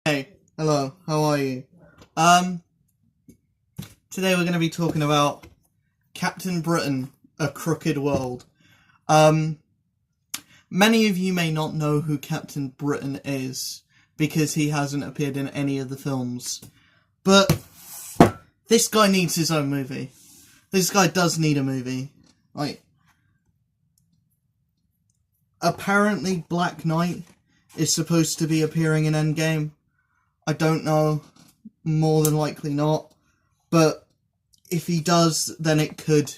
Hey, hello, how are you? Um, Today we're going to be talking about Captain Britain, A Crooked World. Many of you may not know who Captain Britain is, because he hasn't appeared in any of the films. But this guy needs his own movie. This guy does need a movie. Apparently Black Knight is supposed to be appearing in Endgame. I don't know, more than likely not, but if he does, then it could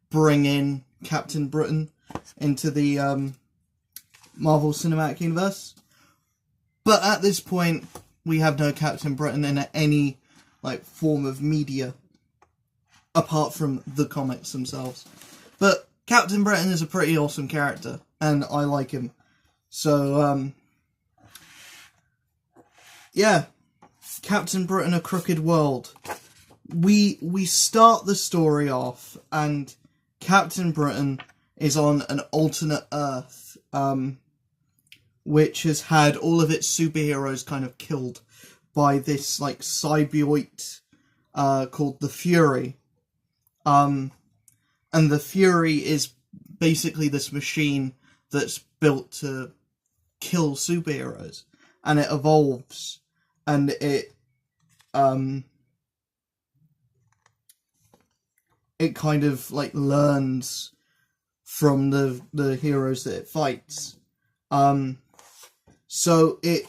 bring in Captain Britain into the Marvel Cinematic Universe. But at this point, we have no Captain Britain in any form of media, apart from the comics themselves. But Captain Britain is a pretty awesome character, and I like him. So, yeah. Captain Britain, A Crooked World. We start the story off, and Captain Britain is on an alternate Earth, which has had all of its superheroes kind of killed by this, symbiote, called the Fury. And the Fury is basically this machine that's built to kill superheroes, and it evolves, and it kind of learns from the heroes that it fights. So it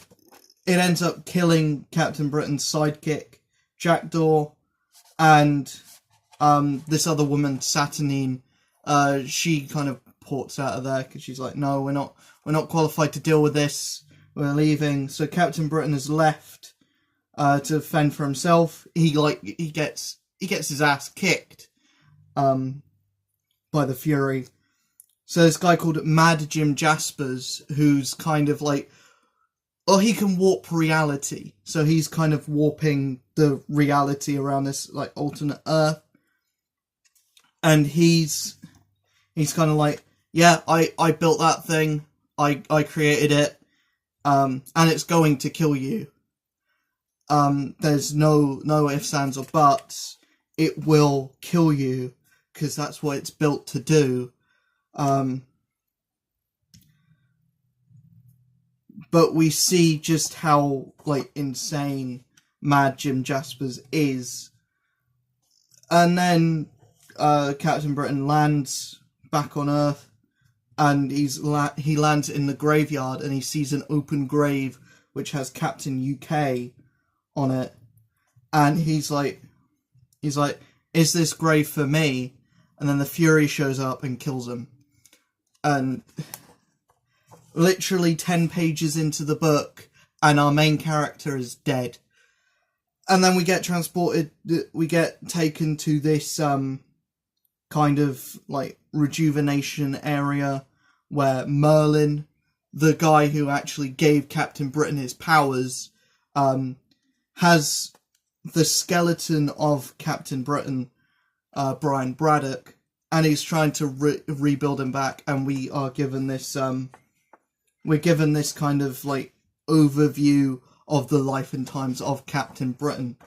ends up killing Captain Britain's sidekick, Jackdaw, and this other woman, Saturnine. She kind of ports out of there because she's like, no, we're not qualified to deal with this. We're leaving. So Captain Britain is left to fend for himself. He gets his ass kicked by the Fury. So this guy called Mad Jim Jaspers, who's kind of he can warp reality. So he's kind of warping the reality around this alternate Earth. And he's kind of yeah, I built that thing. I created it. And it's going to kill you. There's no ifs, ands, or buts. It will kill you, because that's what it's built to do. But we see just how, insane Mad Jim Jaspers is. And then, Captain Britain lands back on Earth, and he lands in the graveyard, and he sees an open grave, which has Captain UK on it. And he's like, is this grave for me? And then the Fury shows up and kills him. And literally 10 pages into the book, and our main character is dead. And then we get taken to this kind of rejuvenation area where Merlin, the guy who actually gave Captain Britain his powers, has the skeleton of Captain Britain, Brian Braddock, and he's trying to rebuild him back. And we are given this kind of overview of the life and times of Captain Britain.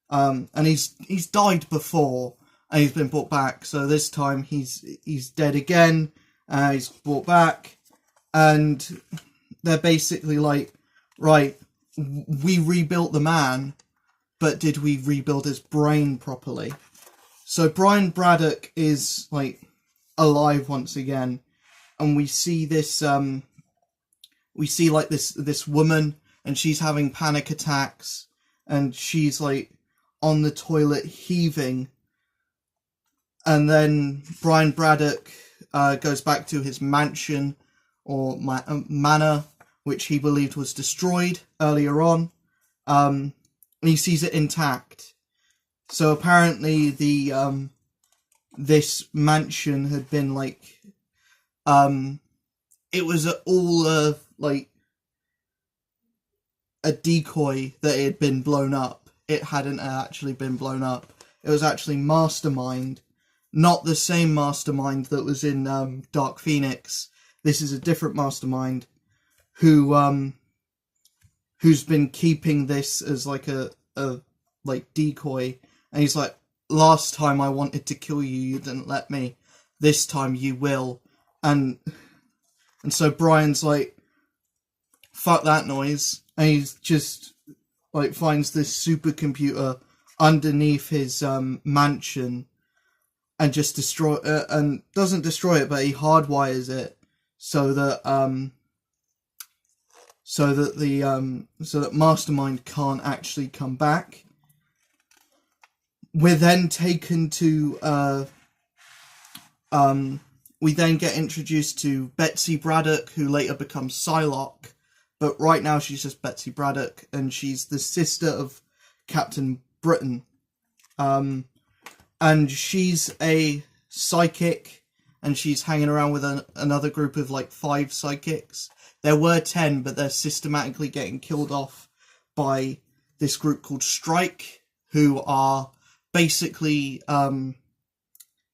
And he's died before, and he's been brought back. So this time he's dead again. He's brought back, and they're basically right, we rebuilt the man, but did we rebuild his brain properly? So Brian Braddock is alive once again, and we see this this woman, and she's having panic attacks, and she's on the toilet heaving. And then Brian Braddock goes back to his mansion, or manor, which he believed was destroyed earlier on. And he sees it intact. So apparently this mansion had been it was all a decoy that it had been blown up. It hadn't actually been blown up. It was actually Mastermind, not the same Mastermind that was in Dark Phoenix. This is a different Mastermind who who's been keeping this as like a like decoy, and he's like, last time I wanted to kill you, you didn't let me. This time you will. And so Brian's like, fuck that noise. And he's just like finds this supercomputer underneath his mansion and just and doesn't destroy it, but he hardwires it so that Mastermind can't actually come back. We're then taken to we then get introduced to Betsy Braddock, who later becomes Psylocke, but right now she's just Betsy Braddock, and she's the sister of Captain Britain. And she's a psychic, and she's hanging around with another group of like 5 psychics. There were 10, but they're systematically getting killed off by this group called Strike, who are basically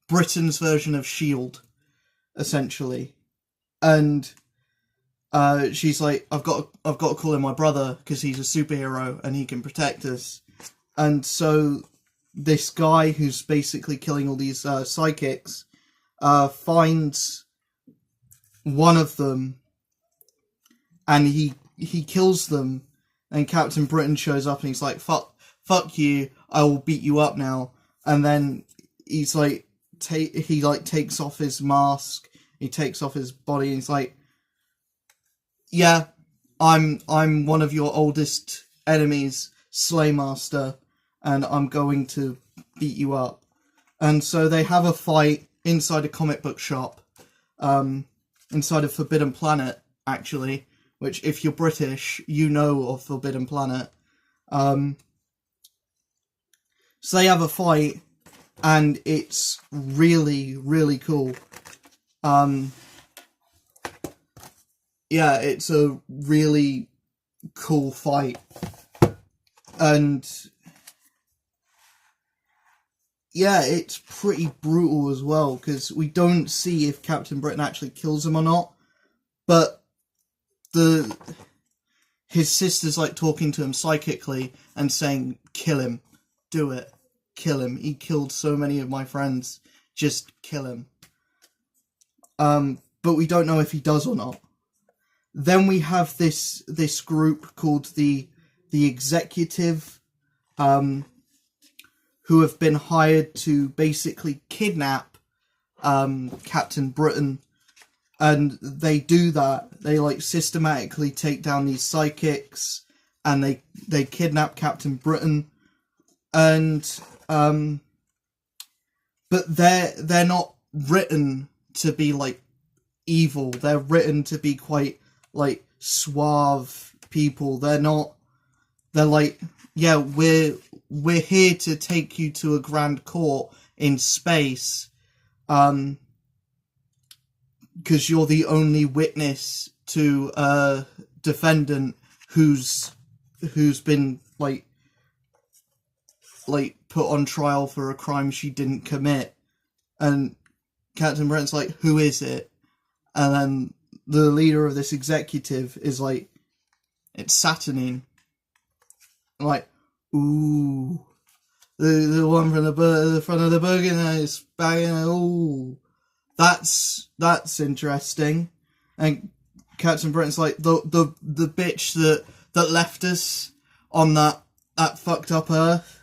Britain's version of S.H.I.E.L.D., essentially. And she's like, I've got to call in my brother because he's a superhero and he can protect us. And so this guy who's basically killing all these psychics finds one of them, and he kills them, and Captain Britain shows up and he's like, fuck you, I will beat you up now. And then he's like, he takes off his mask, he takes off his body, and he's like, yeah, I'm one of your oldest enemies, Slaymaster, and I'm going to beat you up. And so they have a fight inside a comic book shop, inside of Forbidden Planet, actually, which, if you're British, you know of Forbidden Planet. So they have a fight, and it's really, really cool. Yeah, it's a really cool fight. And yeah, it's pretty brutal as well, because we don't see if Captain Britain actually kills him or not, but his sister's like talking to him psychically and saying, kill him, do it, kill him, he killed so many of my friends, just kill him. But we don't know if he does or not. Then we have this group called the Executive, who have been hired to basically kidnap Captain Britain, and they do that. They like systematically take down these psychics, and they kidnap Captain Britain, and but they're not written to be like evil. They're written to be quite like suave people. They're like, yeah, we're here to take you to a grand court in space, because you're the only witness to a defendant who's been like put on trial for a crime she didn't commit. And Captain Britain's like, who is it? And then the leader of this executive is like, it's Saturnine. I'm like, ooh, the one from the front of the book, and it's banging. Ooh, that's interesting. And Captain Britain's like, the bitch that left us on that fucked up Earth.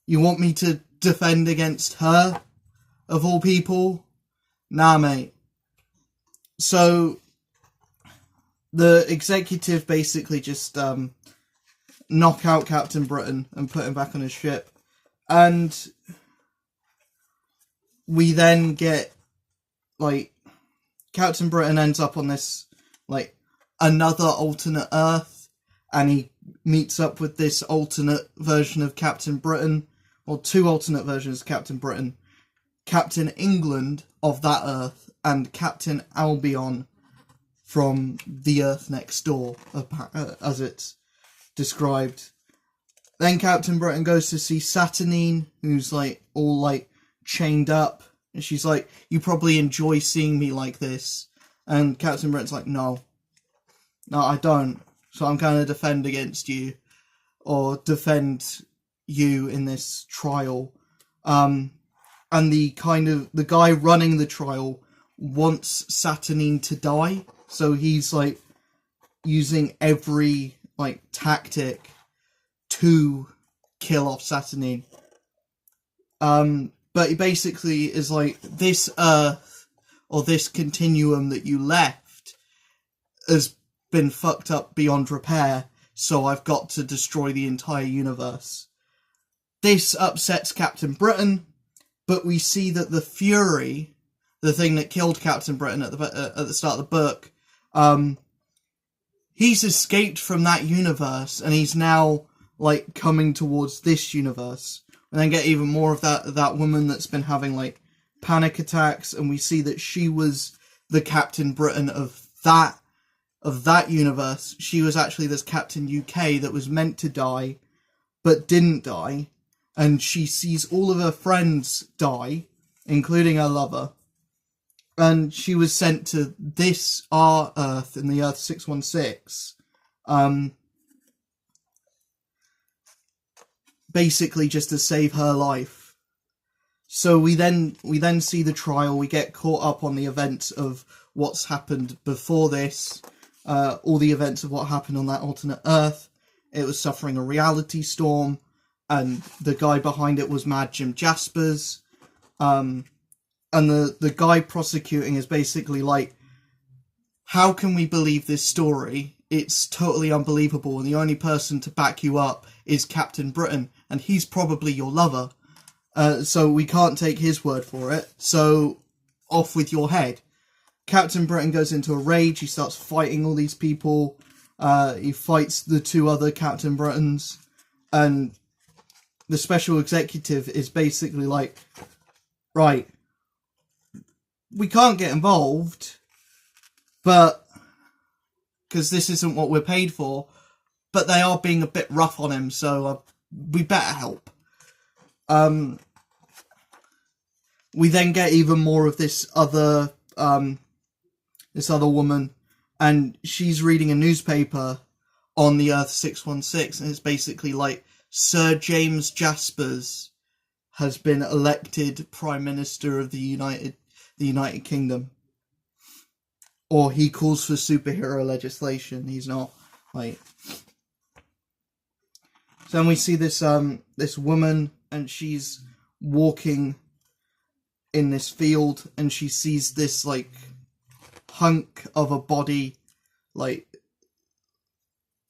You want me to defend against her, of all people? Nah, mate. So the executive basically just knock out Captain Britain and put him back on his ship. And we then get, like, Captain Britain ends up on this, like, another alternate Earth, and he meets up with this alternate version of Captain Britain, or 2 alternate versions of Captain Britain. Captain England of that Earth, and Captain Albion from the Earth next door, as it's described. Then Captain Britain goes to see Saturnine, who's like all like chained up, and she's like, you probably enjoy seeing me like this. And Captain Britain's like, no, I don't. so I'm going to defend against you, or defend you in this trial. And the guy running the trial wants Saturnine to die, so he's like using every like tactic to kill off Saturnine. But he basically is like, this Earth, or this continuum that you left, has been fucked up beyond repair, so I've got to destroy the entire universe. This upsets Captain Britain, but we see that the Fury, the thing that killed Captain Britain at the start of the book, he's escaped from that universe, and he's now like coming towards this universe. And then get even more of that woman that's been having like panic attacks, and we see that she was the Captain Britain of that universe. She was actually this Captain UK that was meant to die, but didn't die. And she sees all of her friends die, including her lover. And she was sent to this, our Earth, in the Earth 616. Basically just to save her life. So we then see the trial. We get caught up on the events of what's happened before this. All the events of what happened on that alternate Earth. It was suffering a reality storm, and the guy behind it was Mad Jim Jaspers. And the guy prosecuting is basically like, how can we believe this story? It's totally unbelievable, and the only person to back you up is Captain Britain, and he's probably your lover. So we can't take his word for it, so off with your head. Captain Britain goes into a rage. He starts fighting all these people. He fights the two other Captain Britons, and the special executive is basically like, right, we can't get involved, but because this isn't what we're paid for, but they are being a bit rough on him, so we better help. We then get even more of this other woman, and she's reading a newspaper on the Earth 616, and it's basically like, Sir James Jaspers has been elected Prime Minister of the United Kingdom. Or he calls for superhero legislation. He's not, like... So then we see this this woman, and she's walking in this field, and she sees this like hunk of a body, like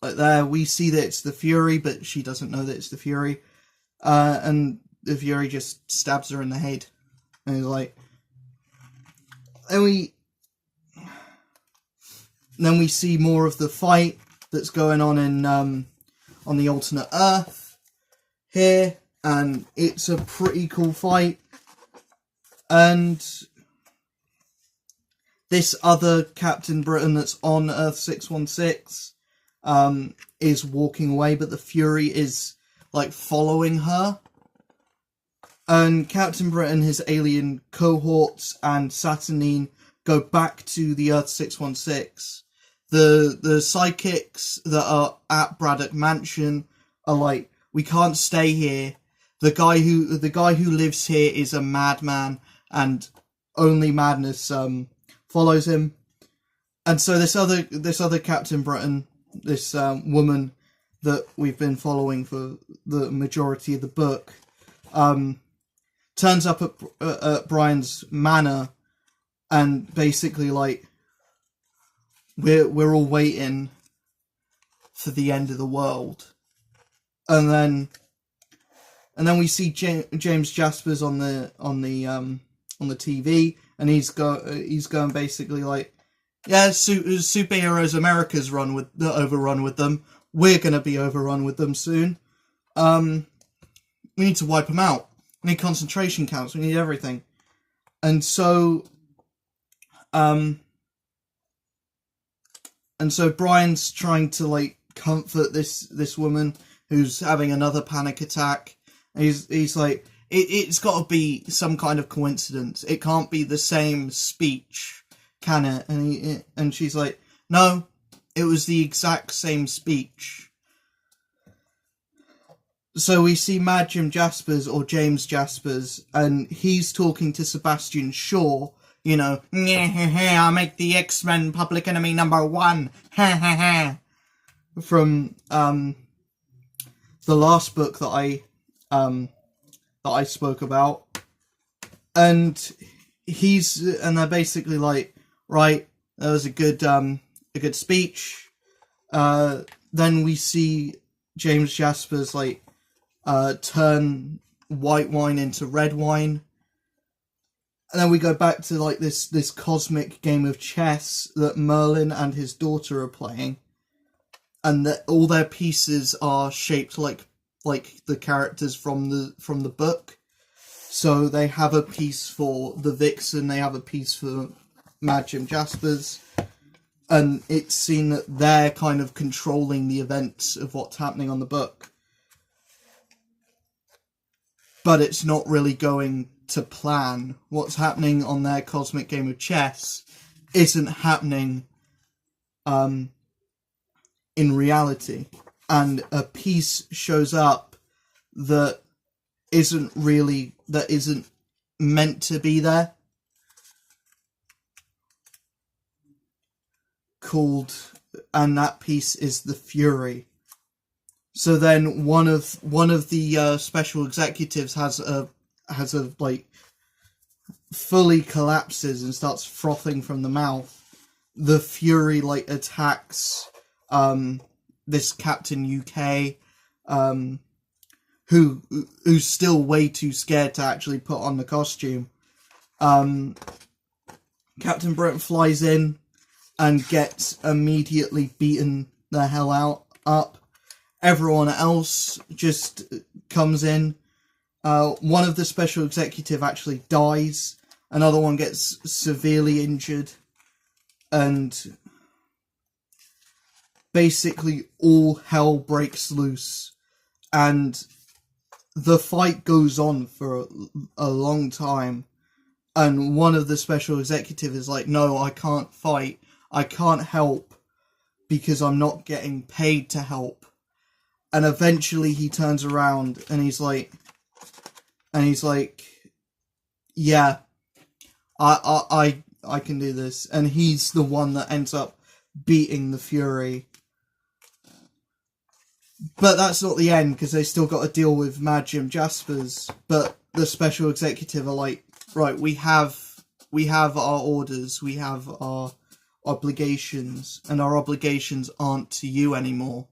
there. We see that it's the Fury, but she doesn't know that it's the Fury, and the Fury just stabs her in the head, and he's like, then we see more of the fight that's going on in on the alternate Earth here, and it's a pretty cool fight. And this other Captain Britain that's on Earth 616 is walking away, but the Fury is like following her. And Captain Britain, his alien cohorts, and Saturnine go back to the Earth 616. The psychics that are at Braddock Mansion are like, we can't stay here. The guy who lives here is a madman, and only madness follows him. And so this other Captain Britain, this woman that we've been following for the majority of the book, turns up at Brian's manor, and basically like, we're all waiting for the end of the world. And then we see James Jaspers on the TV, and he's going basically like, yeah, superheroes America's overrun with them. We're gonna be overrun with them soon. We need to wipe them out. We need concentration camps. We need everything. And so Brian's trying to like comfort this woman who's having another panic attack. And he's like, it's got to be some kind of coincidence. It can't be the same speech, can it? And she's like, no, it was the exact same speech. So we see Mad Jim Jaspers, or James Jaspers, and he's talking to Sebastian Shaw, you know, I'll make the X-Men public enemy number 1, from the last book that I spoke about. And they're basically like, right, that was a good speech. Then we see James Jaspers like turn white wine into red wine, and then we go back to like this cosmic game of chess that Merlin and his daughter are playing, and that all their pieces are shaped like the characters from the book. So they have a piece for the Vixen, they have a piece for Mad Jim Jaspers, and it's seen that they're kind of controlling the events of what's happening on the book. But it's not really going to plan. What's happening on their cosmic game of chess isn't happening in reality. And a piece shows up that isn't meant to be there. And that piece is the Fury. So then one of the special executives has a like fully collapses and starts frothing from the mouth. The Fury like attacks this Captain UK, who's still way too scared to actually put on the costume. Captain Britain flies in and gets immediately beaten the hell up. Everyone else just comes in. One of the special executive actually dies. Another one gets severely injured. And basically all hell breaks loose. And the fight goes on for a long time. And one of the special executives is like, no, I can't fight. I can't help because I'm not getting paid to help. And eventually he turns around and he's like, yeah, I can do this. And he's the one that ends up beating the Fury. But that's not the end, because they still got to deal with Mad Jim Jaspers. But the special executive are like, right, we have our orders, we have our obligations, and our obligations aren't to you anymore.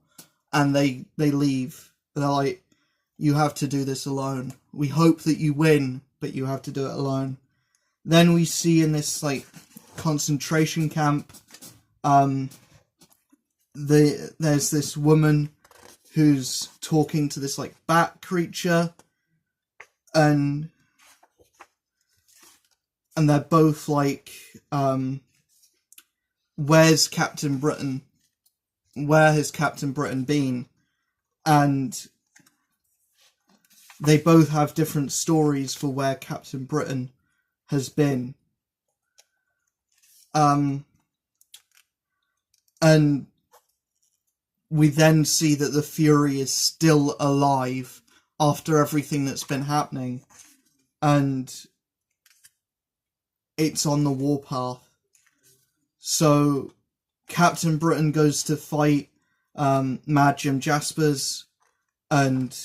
And they leave. They're like, you have to do this alone. We hope that you win, but you have to do it alone. Then we see in this like concentration camp, there's this woman who's talking to this like bat creature, and they're both like, where's Captain Britain? Where has Captain Britain been? And they both have different stories for where Captain Britain has been. And we then see that the Fury is still alive after everything that's been happening. And it's on the warpath. So Captain Britain goes to fight Mad Jim Jaspers, and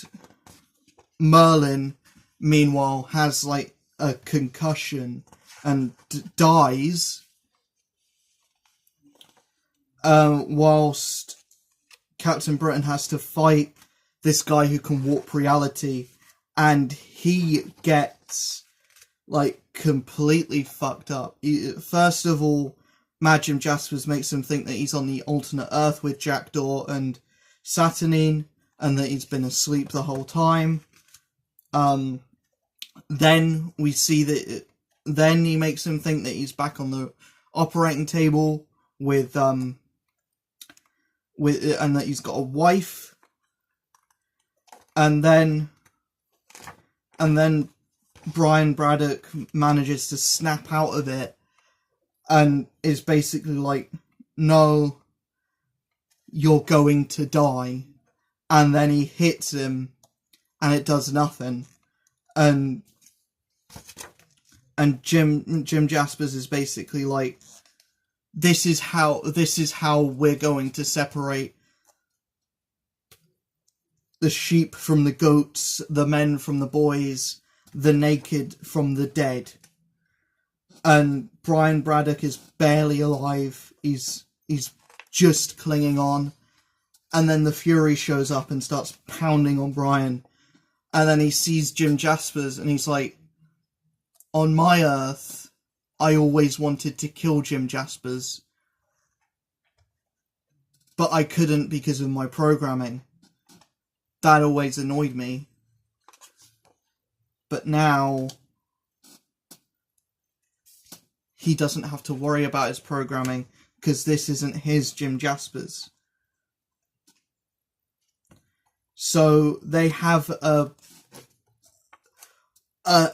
Merlin, meanwhile, has like a concussion and dies, whilst Captain Britain has to fight this guy who can warp reality, and he gets like completely fucked up. First of all, Mad Jim Jaspers makes him think that he's on the alternate Earth with Jackdaw and Saturnine, and that he's been asleep the whole time. Then we see that. Then he makes him think that he's back on the operating table with and that he's got a wife. And then Brian Braddock manages to snap out of it and is basically like, no, you're going to die. And then he hits him, and it does nothing. And Jim Jaspers is basically like, this is how we're going to separate the sheep from the goats, the men from the boys, the naked from the dead. And Brian Braddock is barely alive. He's just clinging on. And then the Fury shows up and starts pounding on Brian. And then he sees Jim Jaspers and he's like, on my Earth, I always wanted to kill Jim Jaspers. But I couldn't because of my programming. That always annoyed me. But now, he doesn't have to worry about his programming because this isn't his Jim Jaspers. So they have a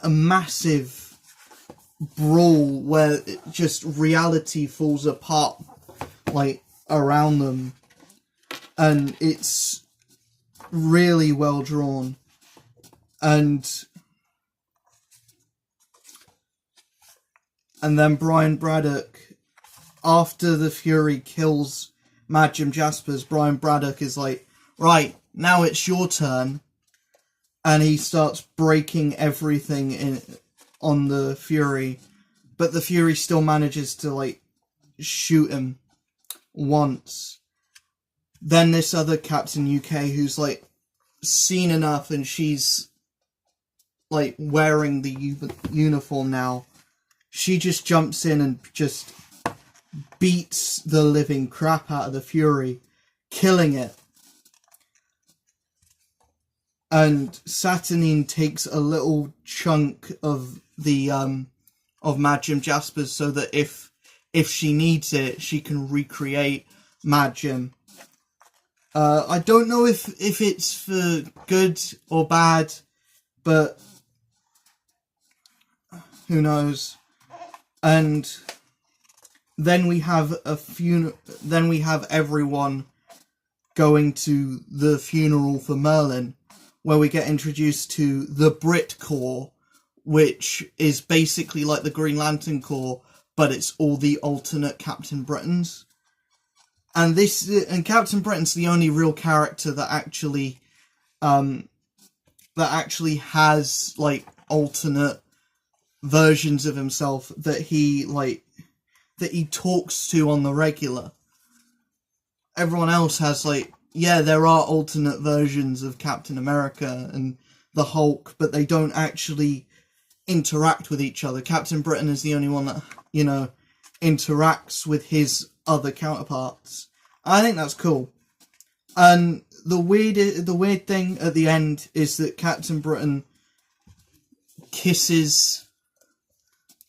massive brawl where just reality falls apart, like, around them. And it's really well drawn. And then Brian Braddock, after the Fury kills Mad Jim Jaspers, Brian Braddock is like, right, now it's your turn. And he starts breaking everything on the Fury. But the Fury still manages to, like, shoot him once. Then this other Captain UK who's, like, seen enough and she's, like, wearing the uniform now. She just jumps in and just beats the living crap out of the Fury, killing it. And Saturnine takes a little chunk of the of Mad Jim Jaspers so that if she needs it, she can recreate Mad Jim. I don't know if it's for good or bad, but who knows. And then we have then we have everyone going to the funeral for Merlin, where we get introduced to the Brit Corps, which is basically like the Green Lantern Corps, but it's all the alternate Captain Britons. And Captain Britain's the only real character that actually has, like, alternate versions of himself that he talks to on the regular. Everyone else has, like, yeah, there are alternate versions of Captain America and the Hulk, but they don't actually interact with each other. Captain Britain is the only one that, you know, interacts with his other counterparts. I think that's cool. And the weird thing at the end is that Captain Britain kisses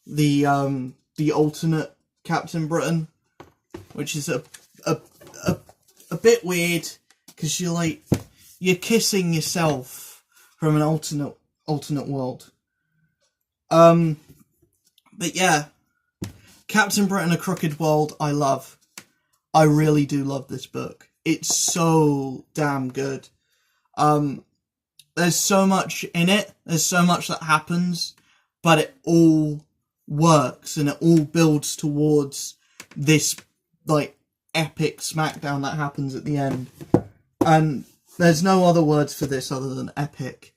the alternate Captain Britain, which is a bit weird, because you're kissing yourself from an alternate world. But yeah, Captain Britain: A Crooked World, I love. I really do love this book. It's so damn good. There's so much in it. There's so much that happens, but it all works and it all builds towards this, like, epic smackdown that happens at the end. And there's no other words for this other than epic,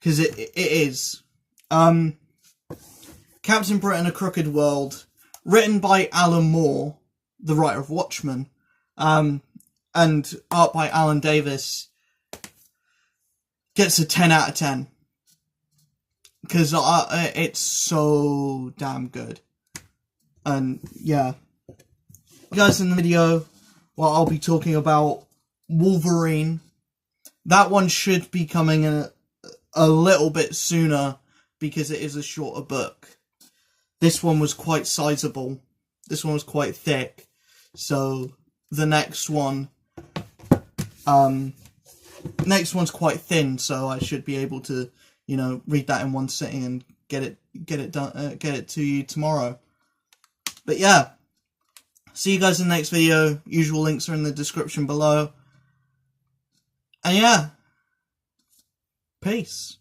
because it is. Captain Britain: A Crooked World, written by Alan Moore, the writer of Watchmen, and art by Alan Davis, gets a 10 out of 10. Because it's so damn good. And yeah. Guys, in the video, well, I'll be talking about Wolverine. That one should be coming a little bit sooner, because it is a shorter book. This one was quite sizable. This one was quite thick. So the next one, next one's quite thin. So I should be able to, you know, read that in one sitting and get it done, get it to you tomorrow. But yeah, See you guys in the next video. Usual links are in the description below. And yeah, peace.